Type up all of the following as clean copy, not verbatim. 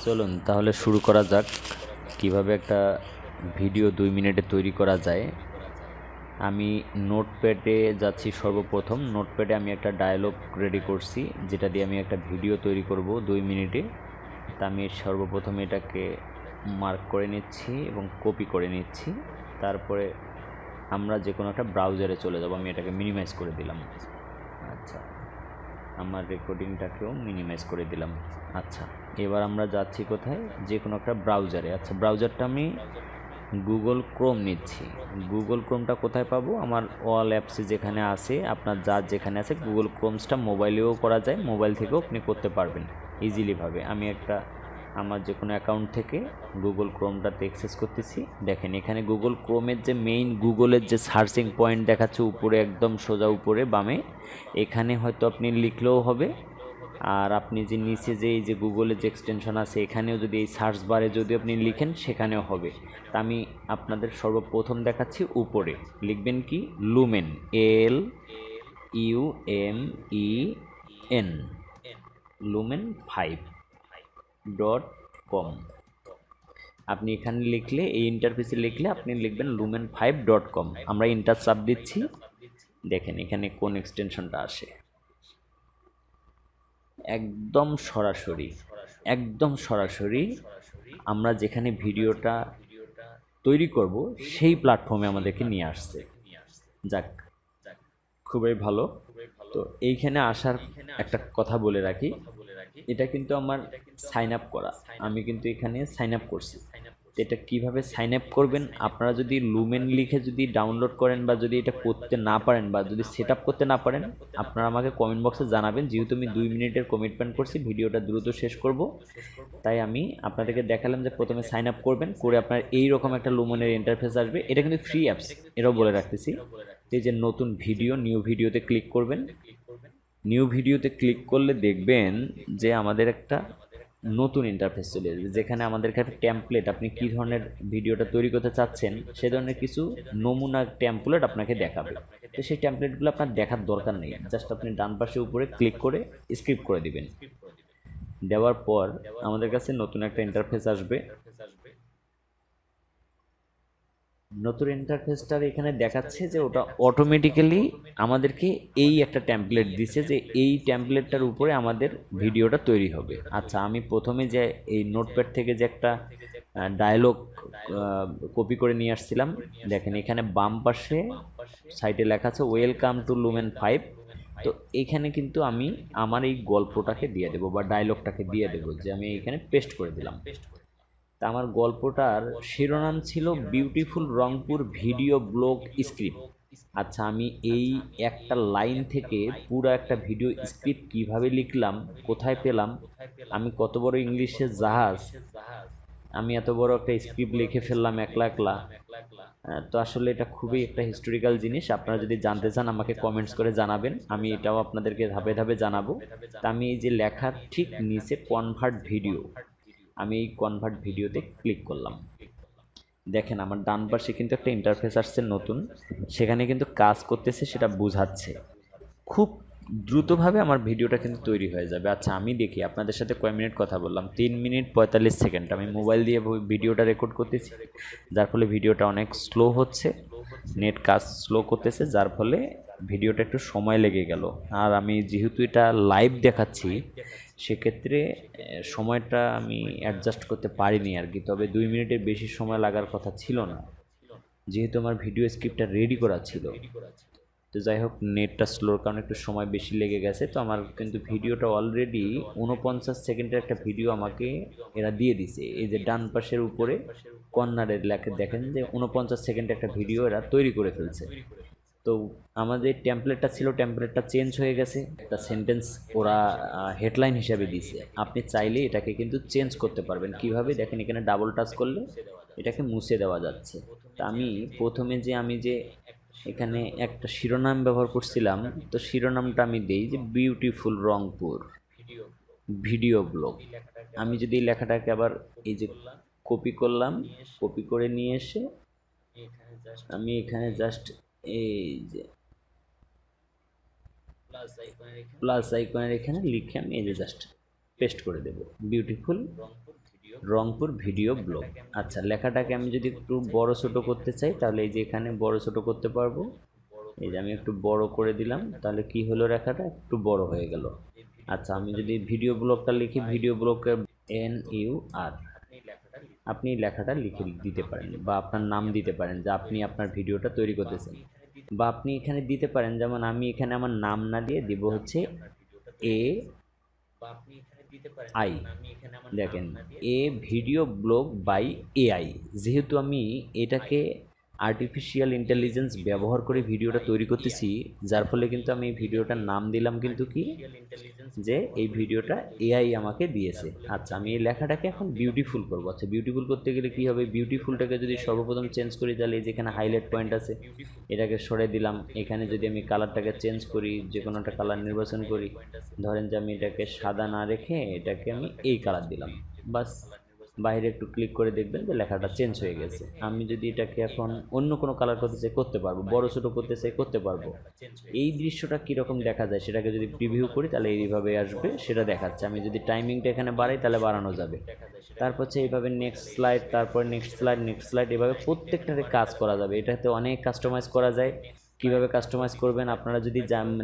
চলুন তাহলে শুরু করা যাক কিভাবে একটা ভিডিও 2 মিনিটে তৈরি করা যায়। আমি নোটপ্যাডে যাচ্ছি। সর্বপ্রথম নোটপ্যাডে আমি একটা ডায়ালগ রেডি করছি, যেটা দিয়ে আমি একটা ভিডিও তৈরি করব 2 মিনিটে। তা আমি সর্বপ্রথম এটাকে মার্ক করে নিচ্ছি এবং কপি করে নিচ্ছি। তারপরে আমরা যে কোনো একটা ব্রাউজারে চলে যাব। আমি এটাকে মিনিমাইজ করে দিলাম। আচ্ছা, আমার রেকর্ডিংটাকেও মিনিমাইজ করে দিলাম। আচ্ছা, এবার আমরা যাচ্ছি কোথায়? যে কোনো একটা ব্রাউজারে। আচ্ছা, ব্রাউজারটা আমি গুগল ক্রোম নিচ্ছি। গুগল ক্রোমটা কোথায় পাবো? আমার অল অ্যাপসে যেখানে আছে, আপনার যার যেখানে আছে গুগল ক্রোমসটা মোবাইলেও করা যায়, মোবাইল থেকেও আপনি করতে পারবেন ইজিলিভাবে। আমি আমার যে কোনো অ্যাকাউন্ট থেকে গুগল ক্রোমটাতে অ্যাক্সেস করতেছি। দেখেন এখানে গুগল ক্রোমের যে মেইন গুগলের যে সার্চিং পয়েন্ট দেখাচ্ছে উপরে, একদম সোজা উপরে বামে, এখানে হয়তো আপনি লিখলেও হবে। আর আপনি যে নিচে যে এই যে গুগলের যে এক্সটেনশন আছে, এখানেও যদি এই সার্চ বারে যদি আপনি লিখেন সেখানেও হবে। তা আমি আপনাদের সর্বপ্রথম দেখাচ্ছি উপরে লিখবেন কি, লুমেন, LUMEN, lumen5.com। আপনি এখানে লিখলে, এই ইন্টারফেসে লিখলে আপনি লিখবেন lumen5.com। আমরা ইন্টার চাপ দিচ্ছি। দেখেন এখানে কোন এক্সটেনশনটা আসে। একদম সরাসরি আমরা যেখানে ভিডিওটা তৈরি করব সেই প্ল্যাটফর্মে আমাদেরকে নিয়ে আসছে। যাক, খুবই ভালো। তো এইখানে আসার একটা কথা বলে রাখি, এটা কিন্তু আমার সাইন আপ করা। আমি কিন্তু এখানে সাইন আপ করছি। তো এটা কীভাবে সাইন আপ করবেন, আপনারা যদি লুমেন লিখে যদি ডাউনলোড করেন বা যদি এটা করতে না পারেন বা যদি সেট আপ করতে না পারেন, আপনারা আমাকে কমেন্ট বক্সে জানাবেন। যেহেতু আমি 2 মিনিটের কমিটমেন্ট করছি, ভিডিওটা দ্রুত শেষ করব, তাই আমি আপনাদেরকে দেখালাম যে প্রথমে সাইন আপ করবেন, করে আপনার এইরকম একটা লুমেনের ইন্টারফেস আসবে। এটা কিন্তু ফ্রি অ্যাপস, এটাও বলে রাখতেছি। এই যে নতুন ভিডিও, নিউ ভিডিওতে ক্লিক করবেন। নিউ ভিডিওতে ক্লিক করলে দেখবেন যে আমাদের একটা নতুন ইন্টারফেস চলে আসবে, যেখানে আমাদেরকে একটা টেমপ্লেট, আপনি কী ধরনের ভিডিওটা তৈরি করতে চাচ্ছেন সে ধরনের কিছু নমুনা টেমপ্লেট আপনাকে দেখাবে। তো সেই টেমপ্লেটগুলো আপনার দেখার দরকার নেই, জাস্ট আপনি ডান পাশে উপরে ক্লিক করে স্ক্রিপ্ট করে দিবেন। দেওয়ার পর আমাদের কাছে নতুন একটা ইন্টারফেস আসবে। নতুন ইন্টারফেসটার এখানে দেখাচ্ছে যে ওটা অটোমেটিক্যালি আমাদেরকে এই একটা টেমপ্লেট দিছে, যে এই টেমপ্লেটটার উপরে আমাদের ভিডিওটা তৈরি হবে। আচ্ছা, আমি প্রথমে যে এই নোটপ্যাড থেকে যে একটা ডায়লগ কপি করে নিয়ে আসছিলাম, দেখেন এখানে বাম পাশে সাইটে লেখা আছে ওয়েলকাম টু লুমেন 5। তো এখানে কিন্তু আমি আমার এই গল্পটাকে দিয়ে দেবো বা ডায়লগটাকে দিয়ে দেবো, যে আমি এখানে পেস্ট করে দিলাম। তা আমার গল্পটার শিরোনাম ছিল beautiful Rangpur video blog script. আচ্ছা, আমি এই একটা লাইন থেকে পুরো একটা ভিডিও স্ক্রিপ্ট কিভাবে লিখলাম, কোথায় পেলাম, আমি কত বড় ইংলিশের জাহাজ, আমি এত বড় একটা স্ক্রিপ্ট লিখে ফেললাম একলা একলা। তো আসলে এটা খুবই একটা হিস্টোরিক্যাল জিনিস। আপনারা যদি জানতে চান আমাকে কমেন্টস করে জানাবেন, আমি এটাও আপনাদেরকে ধাপে ধাপে জানাবো। তা আমি এই যে লেখার ঠিক নিচে কনভার্ট ভিডিও, আমি এই কনভার্ট ভিডিওতে ক্লিক করলাম। দেখেন আমার ডান পাশে কিন্তু একটা ইন্টারফেস আসছে নতুন, সেখানে কিন্তু কাজ করতেছে, সেটা বোঝাচ্ছে। খুব দ্রুতভাবে আমার ভিডিওটা কিন্তু তৈরি হয়ে যাবে। আচ্ছা, আমি দেখি আপনাদের সাথে কয় মিনিট কথা বললাম, 3 মিনিট 45 সেকেন্ড। আমি মোবাইল দিয়ে ভিডিওটা রেকর্ড করতেছি, যার ফলে ভিডিওটা অনেক স্লো হচ্ছে, নেট কাজ স্লো করতেছে, যার ফলে ভিডিওটা একটু সময় লেগে গেল। আর আমি যেহেতু এটা লাইভ দেখাচ্ছি, সেক্ষেত্রে সময়টা আমি অ্যাডজাস্ট করতে পারিনি আর কি। তবে 2 মিনিটের বেশি সময় লাগার কথা ছিল না, যেহেতু আমার ভিডিও স্ক্রিপ্টটা রেডি করা ছিল। তো যাই হোক, নেটটা স্লোর কারণে একটু সময় বেশি লেগে গেছে। তো আমার কিন্তু ভিডিওটা অলরেডি 49 সেকেন্ডের একটা ভিডিও আমাকে এরা দিয়ে দিছে। এই যে ডান পাশের উপরে কর্নারের লেখে দেখেন যে 49 সেকেন্ডের একটা ভিডিও এরা তৈরি করে ফেলছে। তো আমাদের টেমপ্লেটটা ছিল, টেমপ্লেটটা চেঞ্জ হয়ে গেছে, একটা সেন্টেন্স ওরা হেডলাইন হিসাবে দিয়েছে। আপনি চাইলে এটাকে কিন্তু চেঞ্জ করতে পারবেন। কিভাবে? দেখেন এখানে ডাবল টাচ করলে এটাকে মুছে দেওয়া যাচ্ছে। তা আমি প্রথমে আমি যে এখানে একটা শিরোনাম ব্যবহার করছিলাম, তো শিরোনামটা আমি দেই যে বিউটিফুল রংপুর ভিডিও ব্লগ। আমি যদি এই লেখাটাকে আবার এই যে কপি করলাম, কপি করে নিয়ে এসে আমি এখানে জাস্ট এই যে প্লাস আইকনের এখানে লিখে আমি এই যে জাস্ট পেস্ট করে দেব বিউটিফুল রংপুর ভিডিও ব্লগ। আচ্ছা, লেখাটাকে আমি যদি একটু বড় ছোট করতে চাই তাহলে এই যে এখানে বড় ছোট করতে পারবো। এই যে আমি একটু বড় করে দিলাম, তাহলে কি হলো, লেখাটা একটু বড় হয়ে গেল। আচ্ছা, আমি যদি ভিডিও ব্লগটা লিখি, ভিডিও ব্লগের NUR, আপনি লেখাটা লিখে দিতে পারেন বা আপনার নাম দিতে পারেন যে আপনি আপনার ভিডিওটা তৈরি করতেছেন, বা আপনি এখানে দিতে পারেন, যেমন আমি এখানে আমার নাম না দিয়ে দিব হচ্ছে AI। দেখেন, ভিডিও ব্লগ বাই AI, যেহেতু আমি এটাকে আর্টিফিশিয়াল ইন্টেলিজেন্স ব্যবহার করে ভিডিওটা তৈরি করতেছি, যার ফলে কিন্তু আমি এই ভিডিওটার নাম দিলাম কিন্তু কি, যে এই ভিডিওটা AI আমাকে দিয়েছে। আচ্ছা, আমি এই লেখাটাকে এখন বিউটিফুল করবো। আচ্ছা, বিউটিফুল করতে গেলে কি হবে, বিউটিফুলটাকে যদি সর্বপ্রথম চেঞ্জ করি তাহলে এই যেখানে হাইলাইট পয়েন্ট আছে এটাকে সরে দিলাম। এখানে যদি আমি কালারটাকে চেঞ্জ করি, যে কোনো একটা কালার নির্বাচন করি, ধরেন যে আমি এটাকে সাদা না রেখে এটাকে আমি এই কালার দিলাম, বাস। বাইরে একটু ক্লিক করে দেখবেন যে লেখাটা চেঞ্জ হয়ে গেছে। আমি যদি এটাকে এখন অন্য কোনো কালার করতে চাই করতে পারবো, বড় ছোটো করতে চাই করতে পারবো। এই দৃশ্যটা কীরকম দেখা যায় সেটাকে যদি প্রিভিউ করি তাহলে এইভাবে আসবে, সেটা দেখাচ্ছে। আমি যদি টাইমিংটা এখানে বাড়াই তাহলে বাড়ানো যাবে। তারপর হচ্ছে এইভাবে নেক্সট স্লাইড, তারপর নেক্সট স্লাইড, নেক্সট স্লাইড, এভাবে প্রত্যেকটাতে কাজ করা যাবে। এটাতে অনেক কাস্টমাইজ করা যায়। কীভাবে কাস্টমাইজ করবেন আপনারা যদি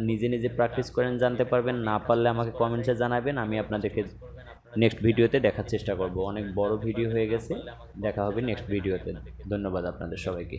নিজে নিজে প্র্যাকটিস করেন জানতে পারবেন, না পারলে আমাকে কমেন্টসে জানাবেন, আমি আপনাদেরকে নেক্সট ভিডিওতে দেখার চেষ্টা করব। অনেক বড় ভিডিও হয়ে গেছে, দেখা হবে নেক্সট ভিডিওতে। ধন্যবাদ আপনাদের সবাইকে।